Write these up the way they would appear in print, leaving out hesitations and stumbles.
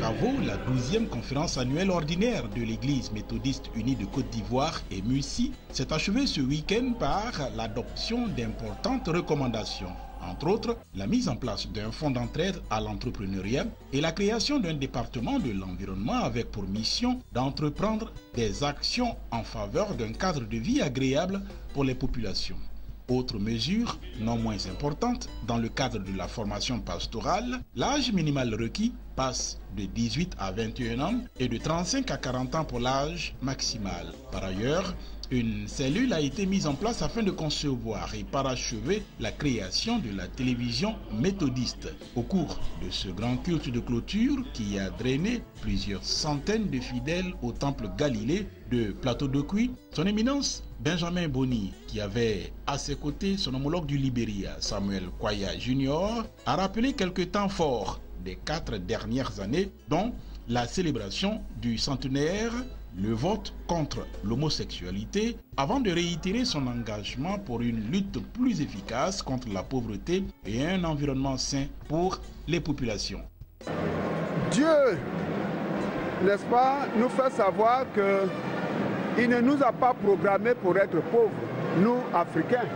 travaux, la 12e conférence annuelle ordinaire de l'Église méthodiste unie de Côte d'Ivoire et MUSI s'est achevée ce week-end par l'adoption d'importantes recommandations. Entre autres, la mise en place d'un fonds d'entraide à l'entrepreneuriat et la création d'un département de l'environnement avec pour mission d'entreprendre des actions en faveur d'un cadre de vie agréable pour les populations. Autre mesure, non moins importante, dans le cadre de la formation pastorale, l'âge minimal requis passe de 18 à 21 ans et de 35 à 40 ans pour l'âge maximal. Par ailleurs, une cellule a été mise en place afin de concevoir et parachever la création de la télévision méthodiste. Au cours de ce grand culte de clôture qui a drainé plusieurs centaines de fidèles au temple Galilée de Plateau de Cuy, son éminence Benjamin Boni, qui avait à ses côtés son homologue du Libéria, Samuel Kwaya Jr., a rappelé quelques temps forts des 4 dernières années, dont la célébration du centenaire, le vote contre l'homosexualité, avant de réitérer son engagement pour une lutte plus efficace contre la pauvreté et un environnement sain pour les populations. Dieu, n'est-ce pas, nous fait savoir qu'il ne nous a pas programmés pour être pauvres, nous, Africains.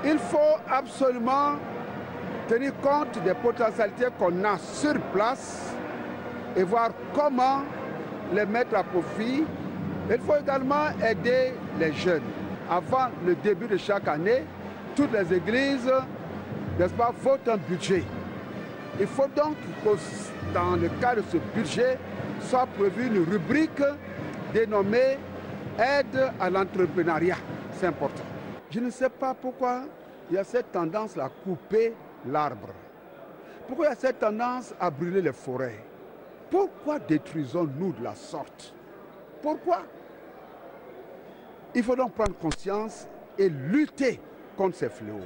Il faut absolument tenir compte des potentialités qu'on a sur place et voir comment les mettre à profit. Il faut également aider les jeunes. Avant le début de chaque année, toutes les églises, n'est-ce pas, votent un budget. Il faut donc que dans le cadre de ce budget soit prévue une rubrique dénommée aide à l'entrepreneuriat. C'est important. Je ne sais pas pourquoi il y a cette tendance à couper l'arbre. Pourquoi il y a cette tendance à brûler les forêts? Pourquoi détruisons-nous de la sorte? Pourquoi? Il faut donc prendre conscience et lutter contre ces fléaux.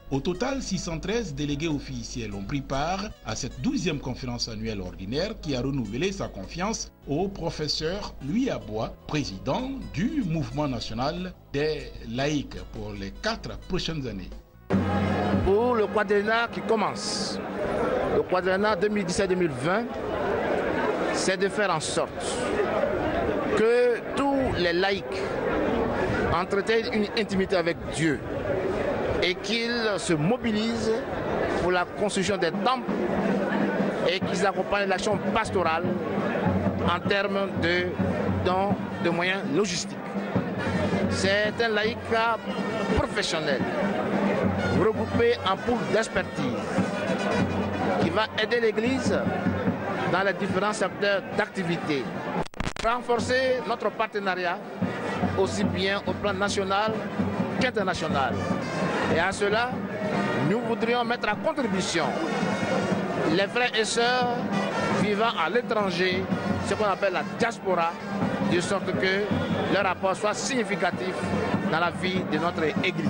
Au total, 613 délégués officiels ont pris part à cette 12e conférence annuelle ordinaire qui a renouvelé sa confiance au professeur Louis Abois, président du mouvement national des laïcs pour les 4 prochaines années. Pour le quadriennat qui commence, le quadriennat 2017-2020, c'est de faire en sorte que tous les laïcs entretiennent une intimité avec Dieu et qu'ils se mobilisent pour la construction des temples et qu'ils accompagnent l'action pastorale en termes de dons de moyens logistiques. C'est un laïcat professionnel regroupé en pôle d'expertise qui va aider l'Église dans les différents secteurs d'activité. Renforcer notre partenariat aussi bien au plan national qu'international. Et à cela, nous voudrions mettre à contribution les frères et sœurs vivant à l'étranger, ce qu'on appelle la diaspora, de sorte que leur apport soit significatif dans la vie de notre Église.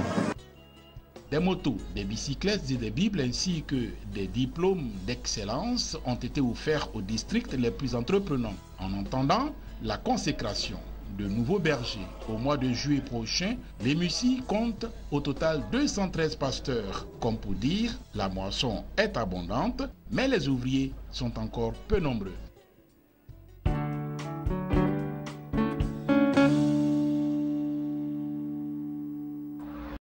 Des motos, des bicyclettes et des bibles ainsi que des diplômes d'excellence ont été offerts aux districts les plus entreprenants. En attendant la consécration de nouveaux bergers au mois de juillet prochain, les MUSI comptent au total 213 pasteurs. Comme pour dire, la moisson est abondante, mais les ouvriers sont encore peu nombreux.